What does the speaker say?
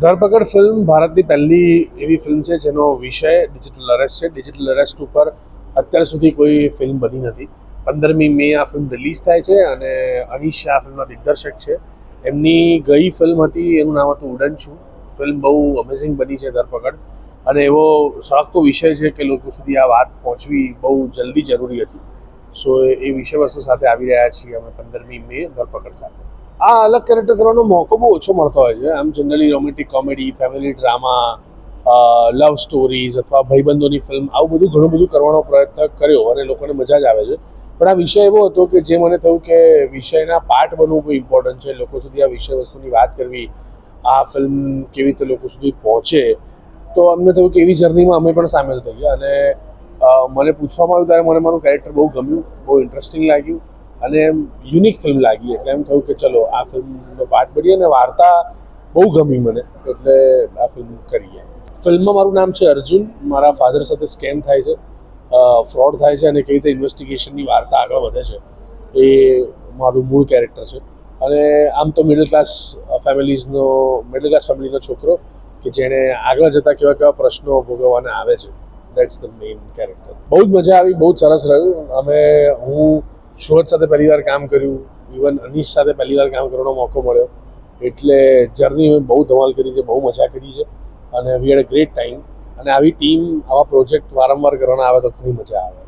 ધરપકડ ફિલ્મ ભારતની પહેલી એવી ફિલ્મ છે જેનો વિષય ડિજિટલ અરેસ્ટ છે. ડિજિટલ અરેસ્ટ ઉપર અત્યાર સુધી કોઈ ફિલ્મ બની નથી. 15મી મે આ ફિલ્મ રિલીઝ થાય છે અને અનીશ શાહ ફિલ્મના દિગ્દર્શક છે. એમની ગઈ ફિલ્મ હતી, એનું નામ હતું ઉડન છું. ફિલ્મ બહુ અમેઝિંગ બની છે ધરપકડ, અને એવો સળગતો વિષય છે કે લોકો સુધી આ વાત પહોંચવી બહુ જલ્દી જરૂરી હતી. સો એ વિષય વસ્તુ સાથે આવી રહ્યા છીએ અમે 15મી મે ધરપકડ સાથે. આ અલગ કેરેક્ટર કરવાનો મોકો બહુ ઓછો મળતો હોય છે. આમ generally romantic comedy, family drama, love stories અથવા ભાઈબંધોની ફિલ્મ, આવું બધું ઘણું બધું કરવાનો પ્રયત્ન કર્યો અને લોકોને મજા જ આવે છે. પણ આ વિષય એવો હતો કે જે મને થયું કે વિષયના પાર્ટ બનવું બહુ ઇમ્પોર્ટન્ટ છે. લોકો સુધી આ વિષય વસ્તુની વાત કરવી, આ ફિલ્મ કેવી રીતે લોકો સુધી પહોંચે, તો અમને થયું કે એવી જર્નીમાં અમે પણ સામેલ થઈ ગયા. અને મને પૂછવામાં આવ્યું ત્યારે મને મારું કેરેક્ટર બહુ ગમ્યું, બહુ ઇન્ટરેસ્ટિંગ લાગ્યું અને યુનિક ફિલ્મ લાગી. એટલે એમ થયું કે ચલો આ ફિલ્મનો પાર્ટ બનીએ. અને વાર્તા બહુ ગમી મને, એટલે આ ફિલ્મ કરીએ. ફિલ્મમાં મારું નામ છે અર્જુન. મારા ફાધર સાથે સ્કેમ થાય છે, ફ્રોડ થાય છે અને કેવી રીતે ઇન્વેસ્ટિગેશનની વાર્તા આગળ વધે છે, એ મારું મૂળ કેરેક્ટર છે. અને આમ તો મિડલ ક્લાસ ફેમિલીનો છોકરો કે જેણે આગળ જતાં કેવા કેવા પ્રશ્નો ભોગવવાના આવે છે. That's the main character. બહુ જ મજા આવી, બહુ જ સરસ રહ્યું. હું સુરત સાથે પહેલી વાર કામ કર્યું, ઇવન અનીશ સાથે પહેલી વાર કામ કરવાનો મોકો મળ્યો. એટલે જર્ની મેં બહુ ધમાલ કરી છે, બહુ મજા કરી છે અને વી હેડ અ ગ્રેટ ટાઈમ. અને આવી ટીમ, આવા પ્રોજેક્ટ વારંવાર કરવાના આવે તો ઘણી મજા આવે.